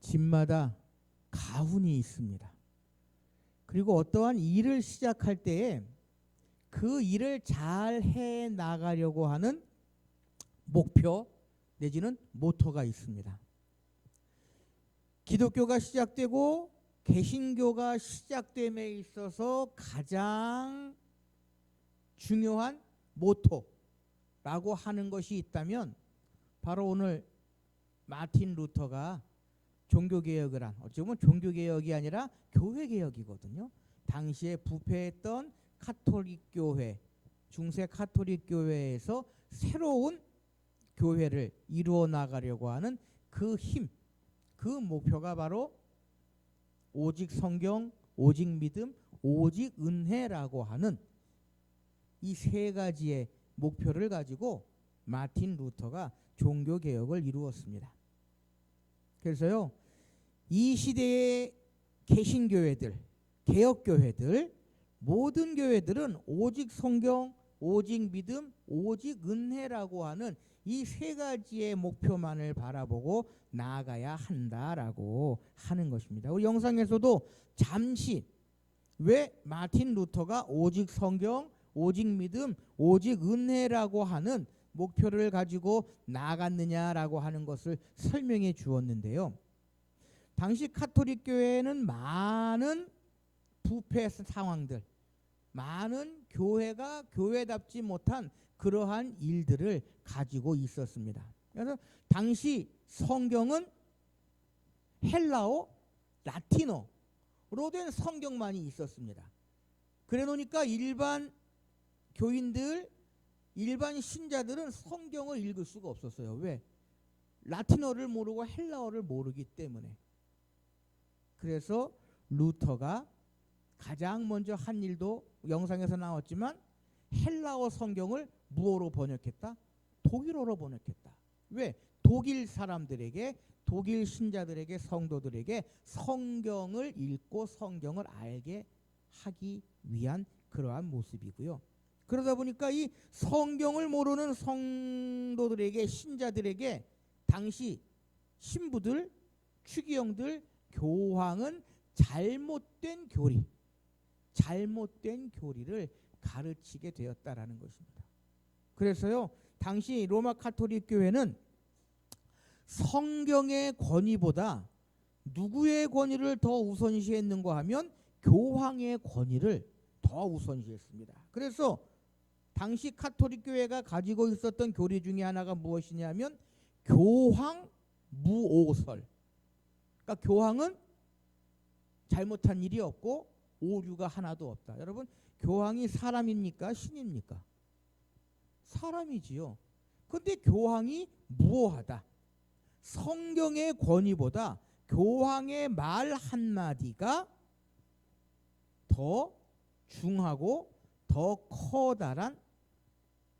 집마다 가훈이 있습니다. 그리고 어떠한 일을 시작할 때에 그 일을 잘 해 나가려고 하는 목표 내지는 모토가 있습니다. 기독교가 시작되고 개신교가 시작됨에 있어서 가장 중요한 모토라고 하는 것이 있다면 바로 오늘 마틴 루터가 종교개혁을 한, 어찌 보면 종교개혁이 아니라 교회개혁이거든요. 당시에 부패했던 카톨릭 교회, 중세 카톨릭 교회에서 새로운 교회를 이루어 나가려고 하는 그 힘, 그 목표가 바로 오직 성경, 오직 믿음, 오직 은혜라고 하는 이 세 가지의 목표를 가지고 마틴 루터가 종교개혁을 이루었습니다. 그래서요, 이 시대의 개신교회들, 개혁교회들, 모든 교회들은 오직 성경, 오직 믿음, 오직 은혜라고 하는 이 세 가지의 목표만을 바라보고 나아가야 한다라고 하는 것입니다. 우리 영상에서도 잠시 왜 마틴 루터가 오직 성경, 오직 믿음, 오직 은혜라고 하는 목표를 가지고 나아갔느냐라고 하는 것을 설명해 주었는데요. 당시 카톨릭 교회는 많은 부패 상황들, 많은 교회가 교회답지 못한 그러한 일들을 가지고 있었습니다. 그래서 당시 성경은 헬라어, 라틴어로 된 성경만이 있었습니다. 그래 놓으니까 일반 교인들, 일반 신자들은 성경을 읽을 수가 없었어요. 왜? 라틴어를 모르고 헬라어를 모르기 때문에. 그래서 루터가 가장 먼저 한 일도 영상에서 나왔지만 헬라어 성경을 무어로 번역했다? 독일어로 번역했다. 왜? 독일 사람들에게, 독일 신자들에게, 성도들에게 성경을 읽고 성경을 알게 하기 위한 그러한 모습이고요. 그러다 보니까 이 성경을 모르는 성도들에게, 신자들에게 당시 신부들, 추기경들, 교황은 잘못된 교리, 잘못된 교리를 가르치게 되었다라는 것입니다. 그래서요, 당시 로마 카톨릭 교회는 성경의 권위보다 누구의 권위를 더 우선시했는가 하면 교황의 권위를 더 우선시했습니다. 그래서 당시 카톨릭 교회가 가지고 있었던 교리 중에 하나가 무엇이냐면 교황 무오설. 그러니까 교황은 잘못한 일이 없고 오류가 하나도 없다. 여러분, 교황이 사람입니까? 신입니까? 사람이지요. 근데 교황이 무오하다. 성경의 권위보다 교황의 말 한마디가 더 중하고 더 커다란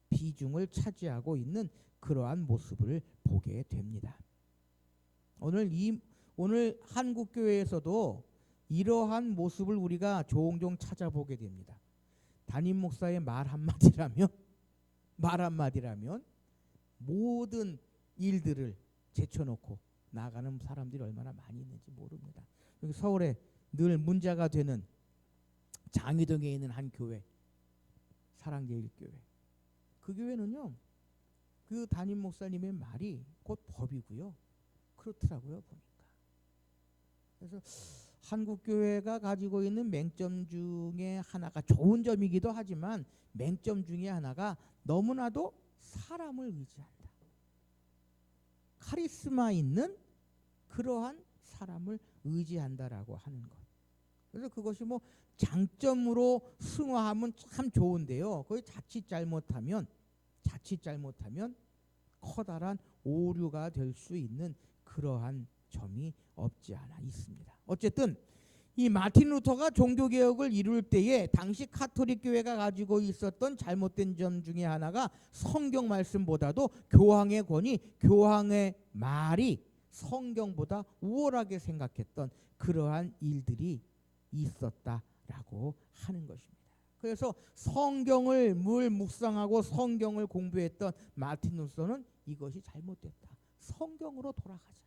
비중을 차지하고 있는 그러한 모습을 보게 됩니다. 오늘 한국 교회에서도 이러한 모습을 우리가 종종 찾아보게 됩니다. 담임 목사의 말 한마디라면 모든 일들을 제쳐놓고 나가는 사람들이 얼마나 많이 있는지 모릅니다. 여기 서울에 늘 문제가 되는 장위동에 있는 한 교회, 사랑제일교회. 그 교회는요, 그 담임 목사님의 말이 곧 법이고요. 그렇더라고요, 보니까. 그래서 한국 교회가 가지고 있는 맹점 중에 하나가, 좋은 점이기도 하지만 맹점 중에 하나가 너무나도 사람을 의지한다. 카리스마 있는 그러한 사람을 의지한다라고 하는 것. 그래서 그것이 뭐 장점으로 승화하면 참 좋은데요. 거기 자칫 잘못하면 커다란 오류가 될 수 있는 그러한 점이 없지 않아 있습니다. 어쨌든 이 마틴 루터가 종교개혁을 이룰 때에 당시 카톨릭 교회가 가지고 있었던 잘못된 점 중에 하나가 성경 말씀보다도 교황의 권위, 교황의 말이 성경보다 우월하게 생각했던 그러한 일들이 있었다라고 하는 것입니다. 그래서 성경을 묵상하고 성경을 공부했던 마틴 루터는 이것이 잘못됐다. 성경으로 돌아가자.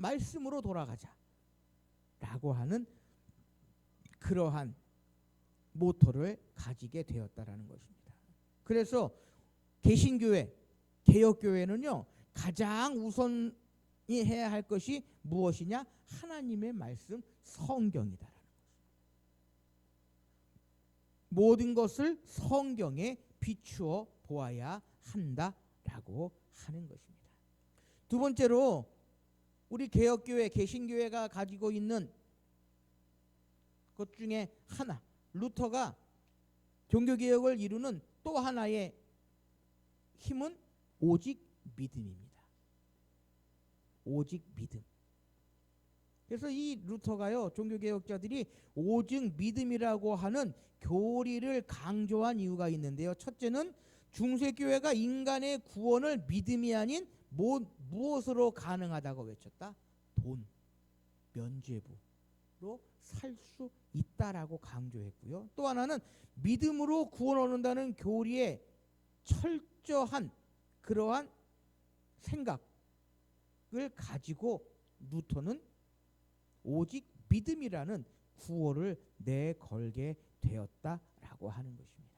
말씀으로 돌아가자 라고 하는 그러한 모토를 가지게 되었다라는 것입니다. 그래서 개신교회, 개혁교회는요, 가장 우선이 해야 할 것이 무엇이냐? 하나님의 말씀, 성경이다라는 것입니다. 모든 것을 성경에 비추어 보아야 한다라고 하는 것입니다. 두 번째로 우리 개혁교회, 개신교회가 가지고 있는 것 중에 하나, 루터가 종교개혁을 이루는 또 하나의 힘은 오직 믿음입니다. 오직 믿음. 그래서 이 루터가요, 종교개혁자들이 오직 믿음이라고 하는 교리를 강조한 이유가 있는데요. 첫째는 중세교회가 인간의 구원을 믿음이 아닌 무엇으로 가능하다고 외쳤다? 돈, 면죄부로 살 수 있다라고 강조했고요. 또 하나는 믿음으로 구원 얻는다는 교리의 철저한 그러한 생각을 가지고 루터는 오직 믿음이라는 구호를 내걸게 되었다라고 하는 것입니다.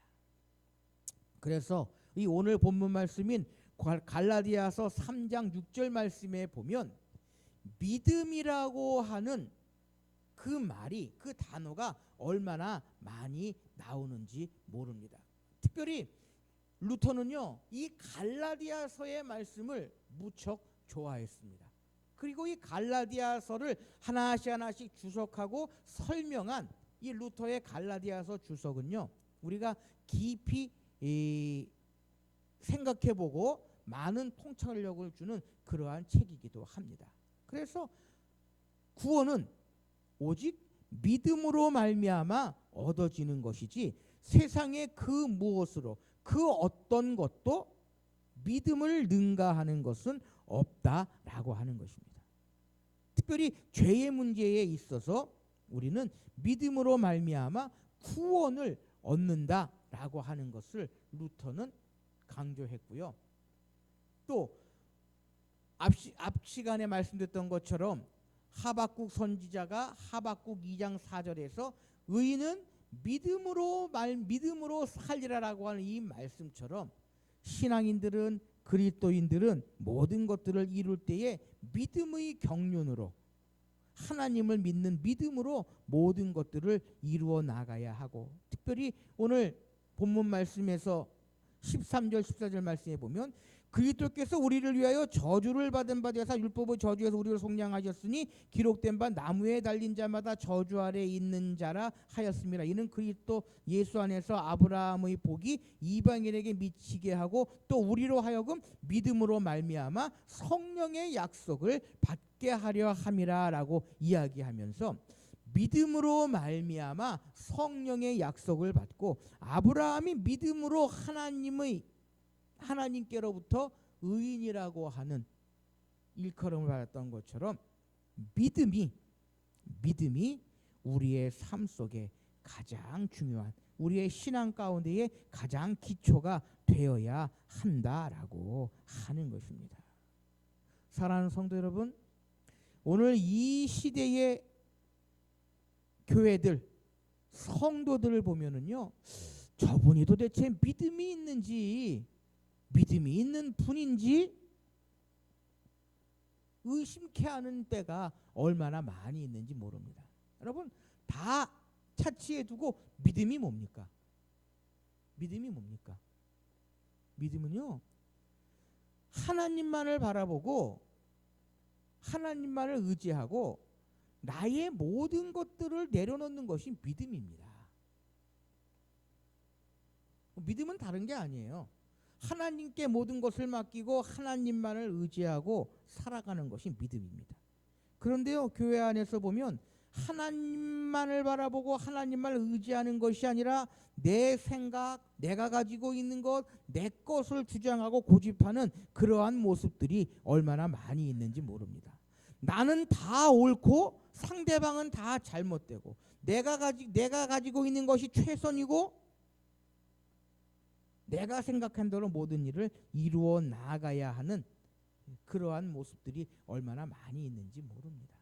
그래서 이 오늘 본문 말씀인 갈라디아서 3장 6절 말씀에 보면 믿음이라고 하는 그 말이, 그 단어가 얼마나 많이 나오는지 모릅니다. 특별히 루터는요, 이 갈라디아서의 말씀을 무척 좋아했습니다. 그리고 이 갈라디아서를 하나씩 주석하고 설명한 이 루터의 갈라디아서 주석은요, 우리가 깊이 생각해보고 많은 통찰력을 주는 그러한 책이기도 합니다. 그래서 구원은 오직 믿음으로 말미암아 얻어지는 것이지 세상의 그 무엇으로, 그 어떤 것도 믿음을 능가하는 것은 없다라고 하는 것입니다. 특별히 죄의 문제에 있어서 우리는 믿음으로 말미암아 구원을 얻는다라고 하는 것을 루터는 강조했고요. 또 앞 시간에 말씀드렸던 것처럼 하박국 선지자가 하박국 2장 4절에서 의인은 믿음으로 살리라라고 하는 이 말씀처럼 신앙인들은, 그리스도인들은 모든 것들을 이룰 때에 믿음의 경륜으로, 하나님을 믿는 믿음으로 모든 것들을 이루어 나가야 하고, 특별히 오늘 본문 말씀에서 13절 14절 말씀에 보면 그리스도께서 우리를 위하여 저주를 받은 바 되사 율법의 저주에서 우리를 속량하셨으니 기록된 바 나무에 달린 자마다 저주 아래 있는 자라 하였습니다. 이는 그리스도 예수 안에서 아브라함의 복이 이방인에게 미치게 하고 또 우리로 하여금 믿음으로 말미암아 성령의 약속을 받게 하려 함이라라고 이야기하면서 믿음으로 말미암아 성령의 약속을 받고 아브라함이 믿음으로 하나님께로부터 의인이라고 하는 일컬음을 받았던 것처럼 믿음이 우리의 삶 속에 가장 중요한, 우리의 신앙 가운데의 가장 기초가 되어야 한다라고 하는 것입니다. 사랑하는 성도 여러분, 오늘 이 시대의 교회들, 성도들을 보면은요, 저분이 도대체 믿음이 있는지, 믿음이 있는 분인지 의심케 하는 때가 얼마나 많이 있는지 모릅니다. 여러분, 다 차치해두고 믿음이 뭡니까? 믿음이 뭡니까? 믿음은요, 하나님만을 바라보고 하나님만을 의지하고 나의 모든 것들을 내려놓는 것이 믿음입니다. 믿음은 다른 게 아니에요. 하나님께 모든 것을 맡기고 하나님만을 의지하고 살아가는 것이 믿음입니다. 그런데요, 교회 안에서 보면 하나님만을 바라보고 하나님만을 의지하는 것이 아니라 내 생각, 내가 가지고 있는 것, 내 것을 주장하고 고집하는 그러한 모습들이 얼마나 많이 있는지 모릅니다. 나는 다 옳고 상대방은 다 잘못되고 내가 가지고 있는 것이 최선이고 내가 생각한 대로 모든 일을 이루어 나가야 하는 그러한 모습들이 얼마나 많이 있는지 모릅니다.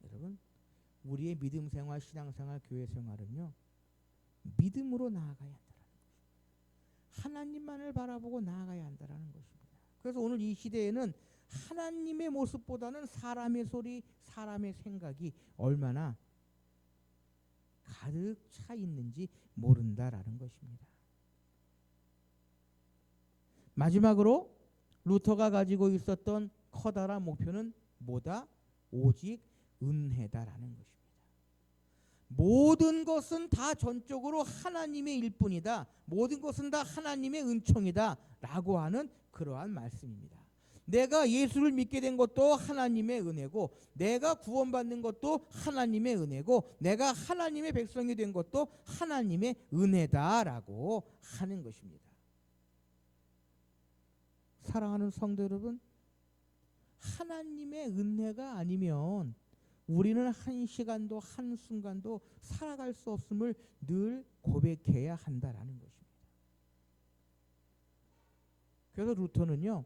여러분, 우리의 믿음 생활, 신앙 생활, 교회 생활은요, 믿음으로 나아가야 한다는 것입니다. 하나님만을 바라보고 나아가야 한다는 것입니다. 그래서 오늘 이 시대에는 하나님의 모습보다는 사람의 소리, 사람의 생각이 얼마나 가득 차 있는지 모른다라는 것입니다. 마지막으로 루터가 가지고 있었던 커다란 목표는 뭐다? 오직 은혜다라는 것입니다. 모든 것은 다 전적으로 하나님의 일뿐이다. 모든 것은 다 하나님의 은총이다 라고 하는 그러한 말씀입니다. 내가 예수를 믿게 된 것도 하나님의 은혜고, 내가 구원받는 것도 하나님의 은혜고, 내가 하나님의 백성이 된 것도 하나님의 은혜다라고 하는 것입니다. 사랑하는 성도 여러분, 하나님의 은혜가 아니면 우리는 한 시간도 한순간도 살아갈 수 없음을 늘 고백해야 한다라는 것입니다. 그래서 루터는요,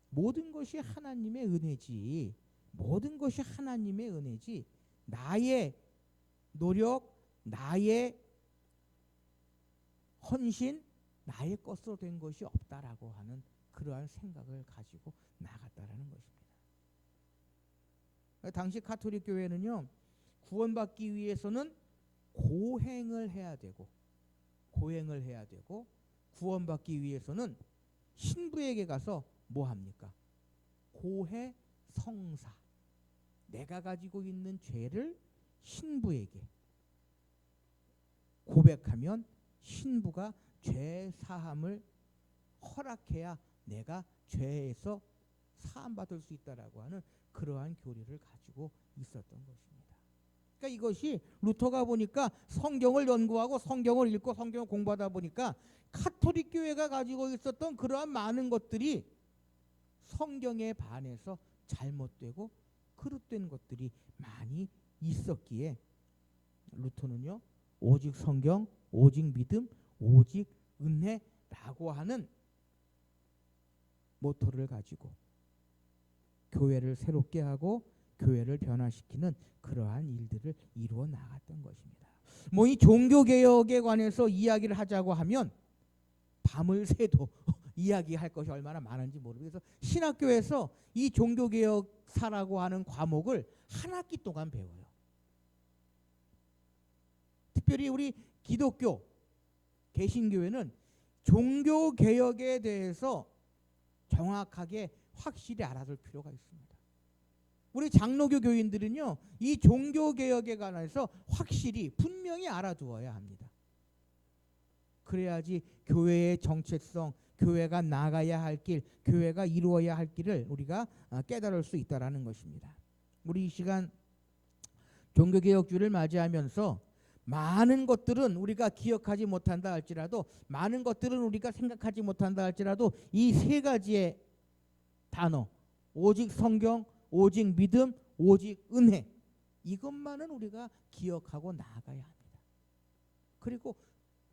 모든 것이 하나님의 은혜지, 모든 것이 하나님의 은혜지, 나의 노력, 나의 헌신, 나의 것으로 된 것이 없다라고 하는 그러한 생각을 가지고 나갔다라는 것입니다. 당시 가톨릭 교회는요, 구원받기 위해서는 고행을 해야 되고, 구원받기 위해서는 신부에게 가서 뭐 합니까? 고해 성사, 내가 가지고 있는 죄를 신부에게 고백하면 신부가 죄 사함을 허락해야 내가 죄에서 사함받을 수 있다라고 하는 그러한 교리를 가지고 있었던 것입니다. 그러니까 이것이 루터가 보니까 성경을 연구하고 성경을 읽고 성경을 공부하다 보니까 가톨릭 교회가 가지고 있었던 그러한 많은 것들이 성경에 반해서 잘못되고 그릇된 것들이 많이 있었기에 루터는요, 오직 성경, 오직 믿음, 오직 은혜라고 하는 모토를 가지고 교회를 새롭게 하고 교회를 변화시키는 그러한 일들을 이루어 나갔던 것입니다. 뭐 이 종교개혁에 관해서 이야기를 하자고 하면 밤을 새도 이야기할 것이 얼마나 많은지 모르겠어서 신학교에서 이 종교개혁사라고 하는 과목을 한 학기 동안 배워요. 특별히 우리 기독교 개신교회는 종교개혁에 대해서 정확하게 확실히 알아둘 필요가 있습니다. 우리 장로교 교인들은요, 이 종교개혁에 관해서 확실히 분명히 알아두어야 합니다. 그래야지 교회의 정체성, 교회가 나가야 할 길, 교회가 이루어야 할 길을 우리가 깨달을 수 있다라는 것입니다. 우리 이 시간 종교개혁주를 맞이하면서 많은 것들은 우리가 기억하지 못한다 할지라도, 많은 것들은 우리가 생각하지 못한다 할지라도 이 세 가지의 단어, 오직 성경, 오직 믿음, 오직 은혜, 이것만은 우리가 기억하고 나아가야 합니다. 그리고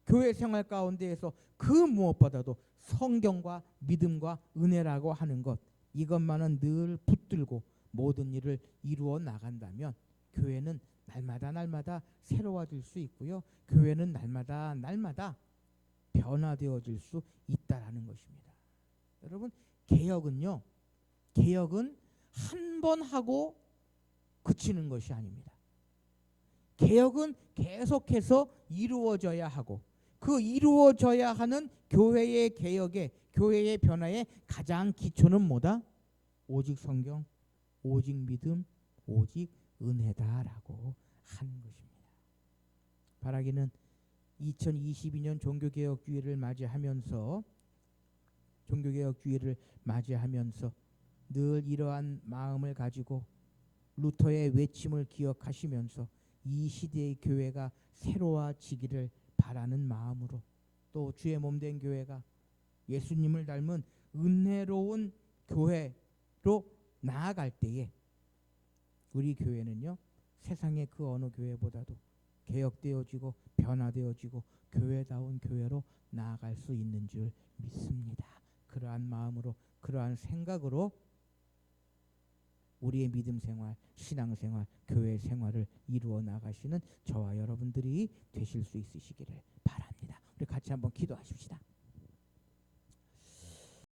교회 생활 가운데에서 그 무엇보다도 성경과 믿음과 은혜라고 하는 것, 이것만은 늘 붙들고 모든 일을 이루어 나간다면 교회는 날마다 새로워질 수 있고요, 교회는 날마다 변화되어질 수 있다라는 것입니다. 여러분, 개혁은 한 번 하고 그치는 것이 아닙니다. 개혁은 계속해서 이루어져야 하고, 그 이루어져야 하는 교회의 개혁에, 교회의 변화의 가장 기초는 뭐다? 오직 성경, 오직 믿음, 오직 은혜다라고 하는 것입니다. 바라기는 2022년 종교개혁주의를 맞이하면서 늘 이러한 마음을 가지고 루터의 외침을 기억하시면서 이 시대의 교회가 새로워지기를 바라는 마음으로, 또 주의 몸된 교회가 예수님을 닮은 은혜로운 교회로 나아갈 때에 우리 교회는요, 세상의 그 어느 교회보다도 개혁되어지고 변화되어지고 교회다운 교회로 나아갈 수 있는 줄 믿습니다. 그러한 마음으로 그러한 생각으로 우리의 믿음 생활, 신앙 생활, 교회 생활을 이루어 나가시는 저와 여러분들이 되실 수 있으시기를 바랍니다. 우리 같이 한번 기도하십시다.